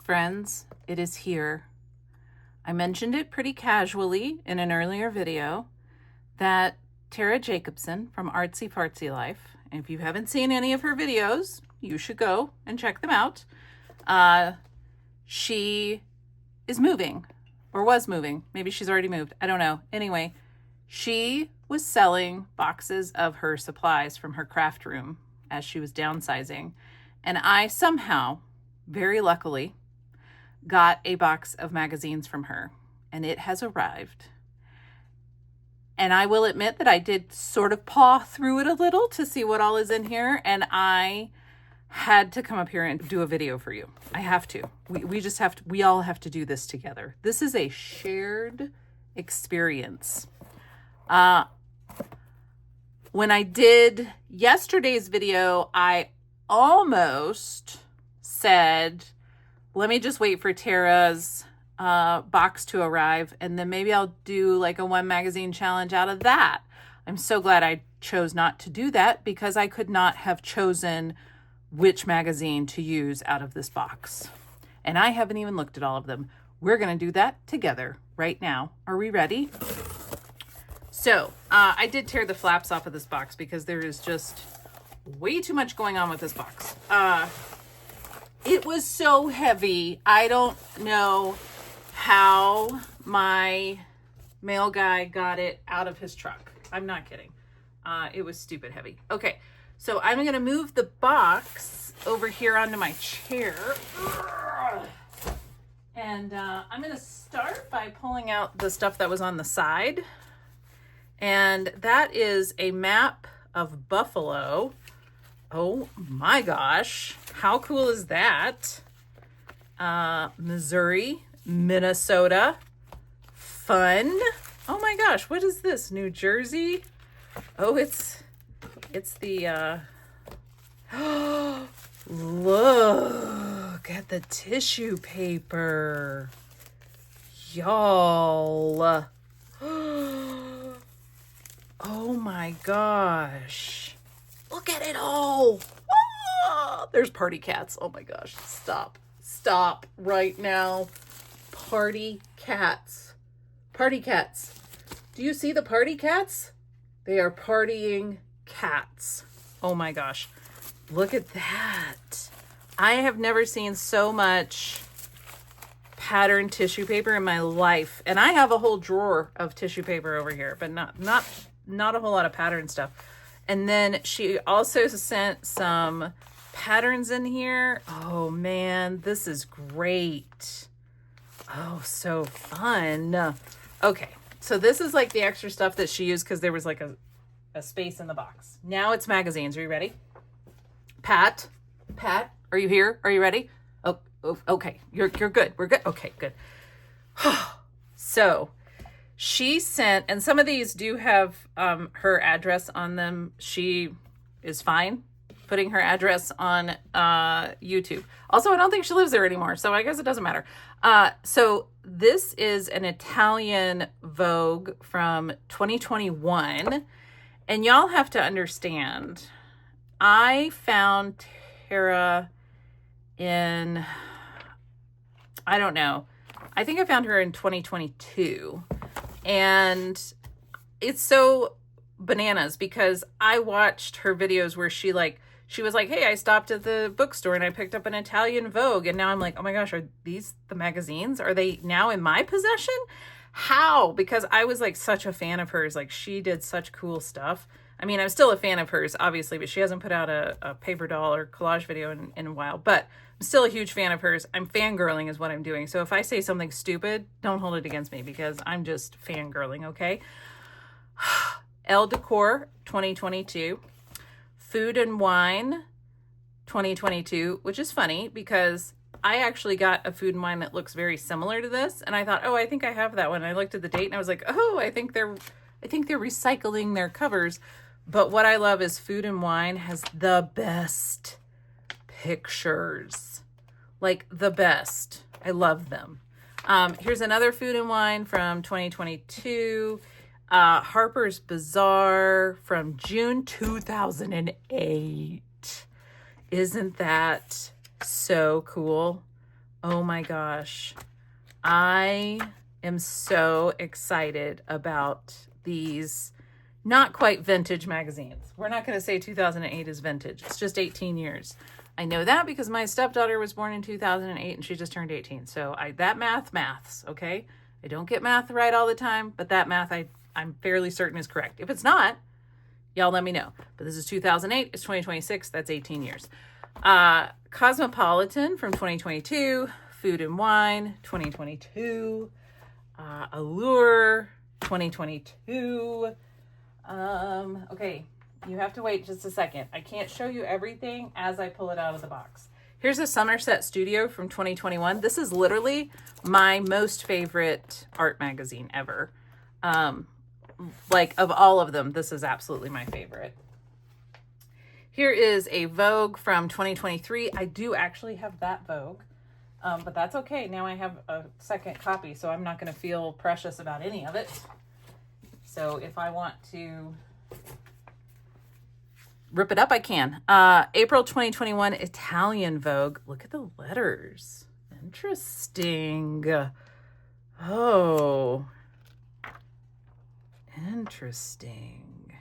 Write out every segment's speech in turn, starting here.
Friends, it is here. I mentioned it pretty casually in an earlier video that Tara Jacobson from Artsy Fartsy Life, and if you haven't seen any of her videos, you should go and check them out. She is moving, or was moving. Maybe she's already moved. I don't know. Anyway, she was selling boxes of her supplies from her craft room as she was downsizing. And I somehow, very luckily, got a box of magazines from her, and it has arrived. And I will admit that I did sort of paw through it a little to see what all is in here, and I had to come up here and do a video for you. I have to. We all have to do this together. This is a shared experience. When I did yesterday's video, I almost said, let me just wait for Tara's box to arrive, and then maybe I'll do like a one magazine challenge out of that. I'm so glad I chose not to do that, because I could not have chosen which magazine to use out of this box. And I haven't even looked at all of them. We're going to do that together right now. Are we ready? So I did tear the flaps off of this box because there is just way too much going on with this box. It was so heavy. I don't know how my mail guy got it out of his truck. I'm not kidding. It was stupid heavy. Okay, so I'm going to move the box over here onto my chair. And I'm going to start by pulling out the stuff that was on the side. And that is a map of Buffalo. Oh my gosh, how cool is that? Missouri, Minnesota, fun. Oh my gosh, what is this? New Jersey? Oh, it's the, look at the tissue paper. Y'all. Oh my gosh. Look at it all. Ah, there's party cats. Oh my gosh. Stop right now. Party cats. Party cats. Do you see the party cats? They are partying cats. Oh my gosh. Look at that. I have never seen so much patterned tissue paper in my life. And I have a whole drawer of tissue paper over here, but not a whole lot of pattern stuff. And then she also sent some patterns in here. Oh man, this is great. Oh, so fun. Okay, so this is like the extra stuff that she used because there was like a space in the box. Now it's magazines. Are you ready? Pat, are you here? Are you ready? Oh okay. You're good. We're good. Okay, good. So she sent, and some of these do have her address on them. She is fine putting her address on YouTube. Also, I don't think she lives there anymore, so I guess it doesn't matter. So this is an Italian Vogue from 2021. And y'all have to understand, I found Tara in, I don't know, I think I found her in 2022. And it's so bananas because I watched her videos where she was like, hey, I stopped at the bookstore and I picked up an Italian Vogue. And now I'm like, oh my gosh, are these the magazines? Are they now in my possession? How? Because I was like such a fan of hers. Like, she did such cool stuff. I mean, I'm still a fan of hers, obviously, but she hasn't put out a paper doll or collage video in a while. But I'm still a huge fan of hers. I'm fangirling is what I'm doing. So if I say something stupid, don't hold it against me because I'm just fangirling, okay? Elle Decor 2022. Food and Wine 2022, which is funny because I actually got a Food and Wine that looks very similar to this. And I thought, oh, I think I have that one. I looked at the date and I was like, oh, I think they're recycling their covers. But what I love is Food and Wine has the best pictures. Like the best. I love them. Here's another Food and Wine from 2022. Harper's Bazaar from June 2008. Isn't that so cool? Oh my gosh. I am so excited about these not quite vintage magazines. We're not going to say 2008 is vintage. It's just 18 years. I know that because my stepdaughter was born in 2008 and she just turned 18. So that maths, okay? I don't get math right all the time, but that math I'm fairly certain is correct. If it's not, y'all let me know. But this is 2008. It's 2026. That's 18 years. Cosmopolitan from 2022. Food and Wine 2022. Allure 2022. Okay, you have to wait just a second. I can't show you everything as I pull it out of the box. Here's a Somerset Studio from 2021. This is literally my most favorite art magazine ever. Like of all of them, this is absolutely my favorite. Here is a Vogue from 2023. I do actually have that Vogue, but that's okay. Now I have a second copy, so I'm not going to feel precious about any of it. So if I want to rip it up, I can. April 2021 Italian Vogue. Look at the letters. Interesting. Oh, interesting.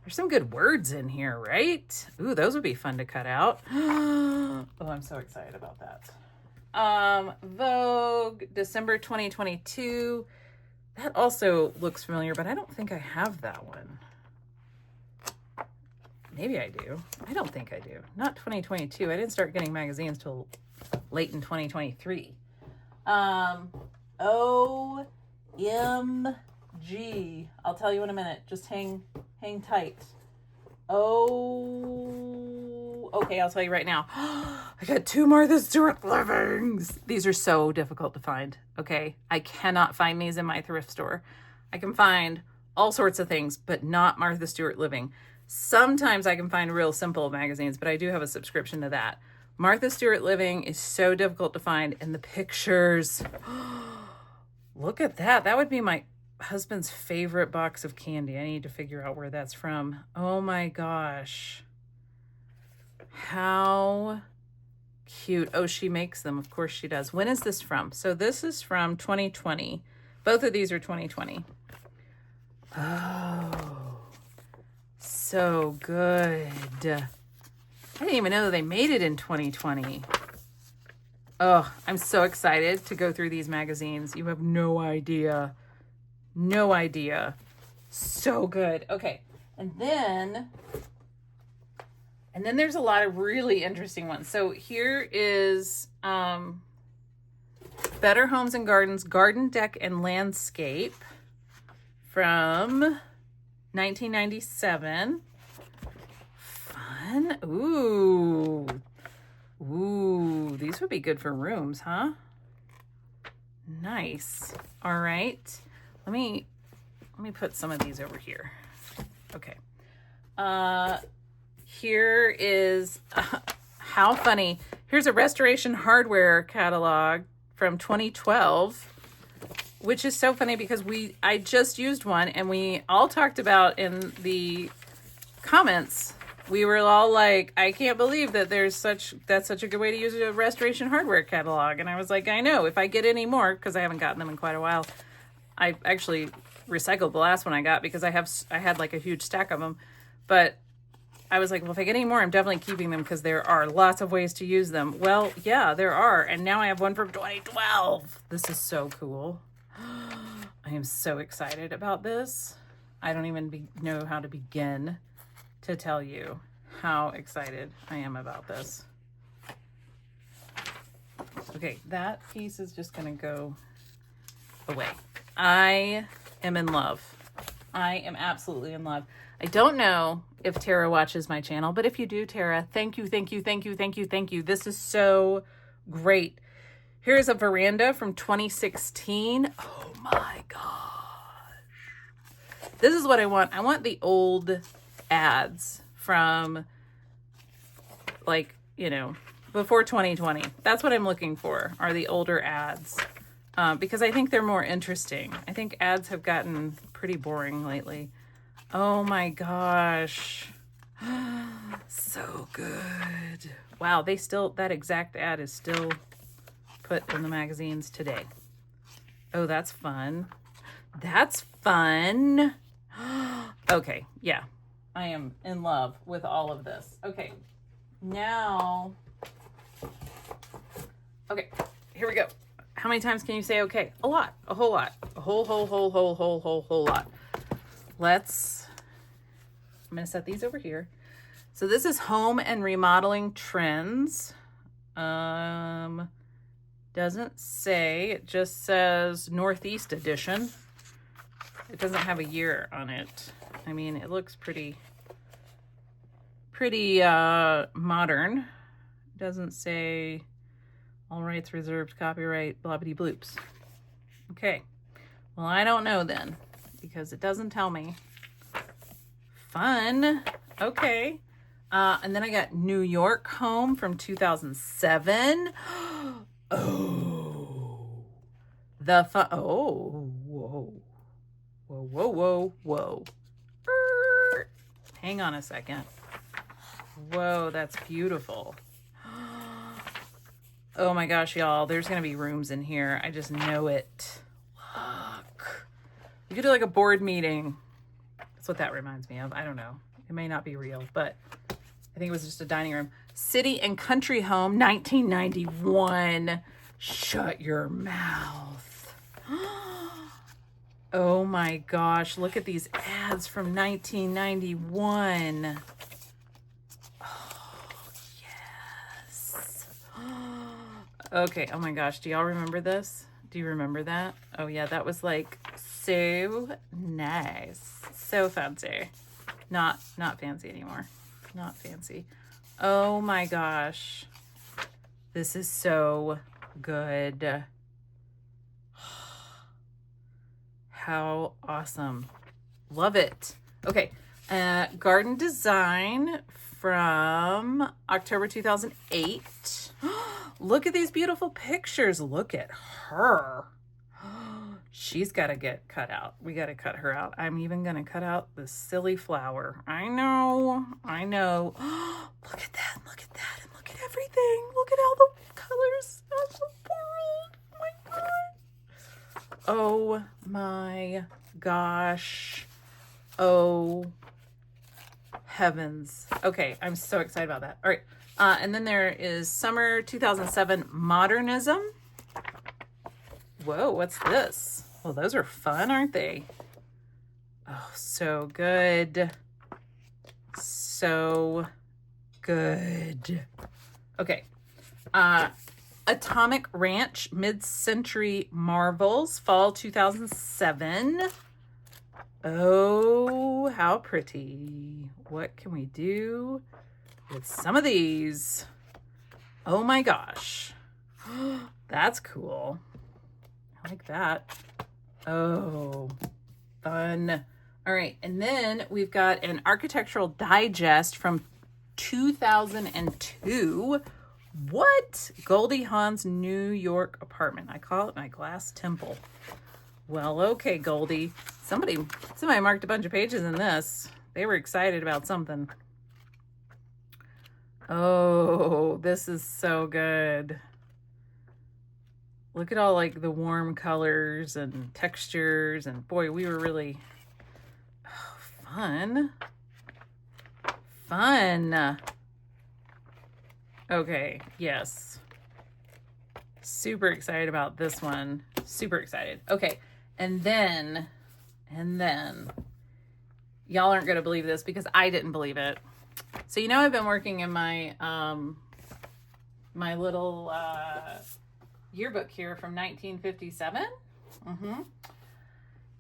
There's some good words in here, right? Ooh, those would be fun to cut out. Oh, I'm so excited about that. Vogue, December 2022. That also looks familiar, but I don't think I have that one. Maybe I do. I don't think I do. Not 2022. I didn't start getting magazines till late in 2023. OMG. I'll tell you in a minute. Just hang tight. Oh, okay, I'll tell you right now. I got 2 Martha Stewart Livings. These are so difficult to find, okay? I cannot find these in my thrift store. I can find all sorts of things, but not Martha Stewart Living. Sometimes I can find real simple magazines, but I do have a subscription to that. Martha Stewart Living is so difficult to find, and the pictures. Look at that. That would be my husband's favorite box of candy. I need to figure out where that's from. Oh my gosh. How cute. Oh, she makes them. Of course she does. When is this from? So this is from 2020. Both of these are 2020. Oh, so good. I didn't even know they made it in 2020. Oh, I'm so excited to go through these magazines. You have no idea. No idea. So good. Okay. And then there's a lot of really interesting ones. So here is Better Homes and Gardens, Garden Deck and Landscape from 1997. Fun. Ooh, these would be good for rooms, huh? Nice. All right. Let me put some of these over here. Okay. Here is how funny. Here's a Restoration Hardware catalog from 2012, which is so funny because I just used one and we all talked about in the comments. We were all like, I can't believe that that's such a good way to use a Restoration Hardware catalog. And I was like, I know, if I get any more, because I haven't gotten them in quite a while. I actually recycled the last one I got because I had like a huge stack of them. But I was like, well, if I get any more, I'm definitely keeping them because there are lots of ways to use them. Well, yeah, there are. And now I have one from 2012. This is so cool. I am so excited about this. I don't even know how to begin to tell you how excited I am about this. Okay, that piece is just going to go away. I am in love. I am absolutely in love. I don't know if Tara watches my channel, but if you do, Tara, thank you, thank you, thank you, thank you, thank you. This is so great. Here's a veranda from 2016. Oh my gosh. This is what I want. I want the old ads from like, before 2020. That's what I'm looking for, are the older ads. Because I think they're more interesting. I think ads have gotten pretty boring lately. Oh my gosh. So good. Wow, that exact ad is still put in the magazines today. Oh, that's fun. That's fun. Okay, yeah. I am in love with all of this. Okay, now... Okay, here we go. How many times can you say okay? A lot. A whole lot. A whole lot. I'm going to set these over here. So this is home and remodeling trends. Doesn't say, it just says Northeast edition. It doesn't have a year on it. I mean, it looks pretty modern. Doesn't say all rights reserved, copyright, blobbity bloops. Okay. Well, I don't know then, because it doesn't tell me. Fun. Okay. And then I got New York Home from 2007. Oh. Whoa. Whoa. Hang on a second. Whoa, that's beautiful. Oh my gosh, y'all, there's gonna be rooms in here. I just know it. Look. You could do like a board meeting. That's what that reminds me of. I don't know. It may not be real, but I think it was just a dining room. City and Country Home, 1991. Shut your mouth. Oh my gosh, look at these ads from 1991. Oh, yes. Okay, oh my gosh, do y'all remember this? Do you remember that? Oh yeah, that was like so nice. So fancy. Not fancy anymore. Not fancy. Oh my gosh. This is so good. How awesome. Love it. Okay. Garden Design from October 2008. Look at these beautiful pictures. Look at her. She's got to get cut out. We got to cut her out. I'm even going to cut out the silly flower. I know. Look at that. Look at that. And look at everything. Look at all the colors of the world. Oh my God. Oh my gosh. Oh heavens. Okay, I'm so excited about that. All right. And then there is Summer 2007 Modernism. Whoa, what's this? Well, those are fun, aren't they? Oh, so good. So good. Okay. Atomic Ranch Mid-Century Marvels, Fall 2007. Oh, how pretty. What can we do with some of these? Oh my gosh. That's cool. I like that. Oh, fun. All right, and then we've got an Architectural Digest from 2002. What? Goldie Hawn's New York apartment. I call it my glass temple. Well, okay, Goldie. Somebody marked a bunch of pages in this. They were excited about something. Oh, this is so good. Look at all like the warm colors and textures, and boy, we were really fun. Okay, yes. Super excited about this one. Super excited. Okay, and then y'all aren't going to believe this because I didn't believe it. So, you know, I've been working in my my little yearbook here from 1957.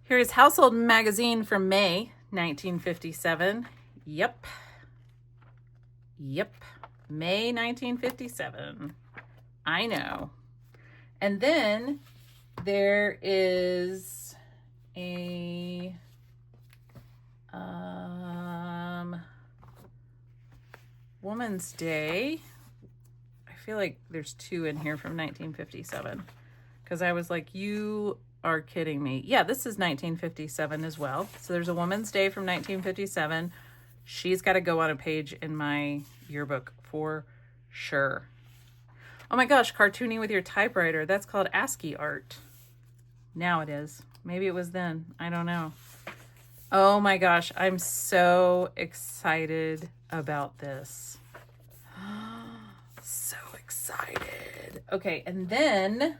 Here's Household Magazine from May 1957. Yep. May 1957. I know. And then there is a Woman's Day. I feel like there's two in here from 1957 because I was like, you are kidding me. Yeah, this is 1957 as well. So there's a Woman's Day from 1957. She's got to go on a page in my yearbook for sure. Oh my gosh, cartooning with your typewriter. That's called ASCII art. Now it is. Maybe it was then. I don't know. Oh my gosh, I'm so excited about this. So excited. Okay, and then,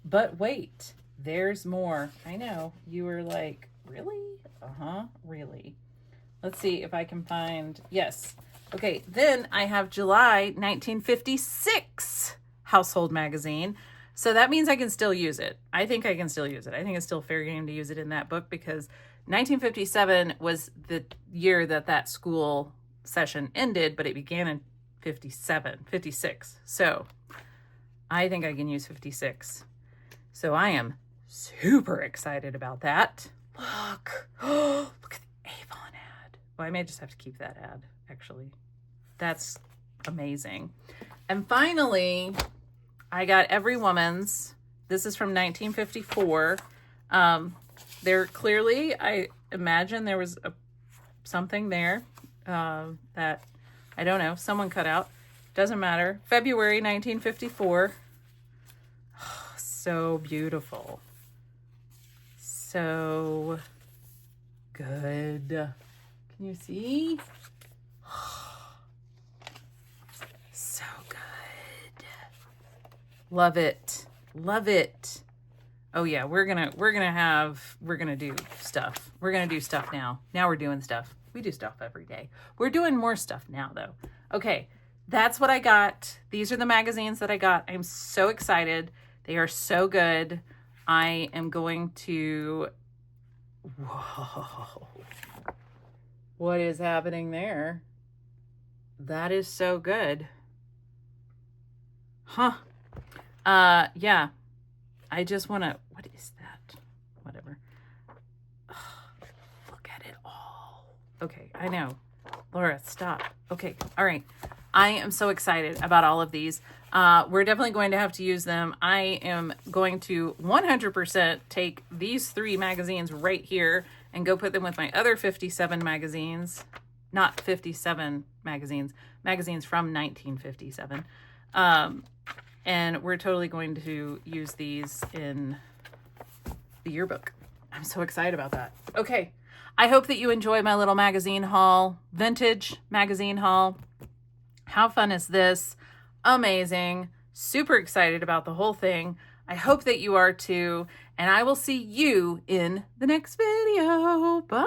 but wait, there's more. I know, you were like, really? Really. Let's see if I can find, yes. Okay, then I have July 1956 Household Magazine. So that means I can still use it. I think I can still use it. I think it's still fair game to use it in that book because 1957 was the year that school session ended, but it began in 56. So I think I can use 56. So I am super excited about that. Look, look at the Avon ad. Well, I may just have to keep that ad, actually. That's amazing. And finally, I got Every Woman's. This is from 1954. There clearly, I imagine there was something there that, I don't know, someone cut out. Doesn't matter. February 1954. Oh, so beautiful. So good. Can you see? So good. Love it. Love it. Oh yeah, we're gonna do stuff. We're gonna do stuff now. Now we're doing stuff. We do stuff every day. We're doing more stuff now though. Okay, that's what I got. These are the magazines that I got. I'm so excited. They are so good. I am going to, whoa. What is happening there? That is so good. Huh. Yeah. I just want to, what is that? Whatever. Ugh, look at it all. Okay, I know. Laura, stop. Okay, all right. I am so excited about all of these. We're definitely going to have to use them. I am going to 100% take these 3 magazines right here and go put them with my other 57 magazines. Not 57 magazines. Magazines from 1957. And we're totally going to use these in the yearbook. I'm so excited about that. Okay. I hope that you enjoy my little magazine haul, vintage magazine haul. How fun is this? Amazing. Super excited about the whole thing. I hope that you are too. And I will see you in the next video. Bye.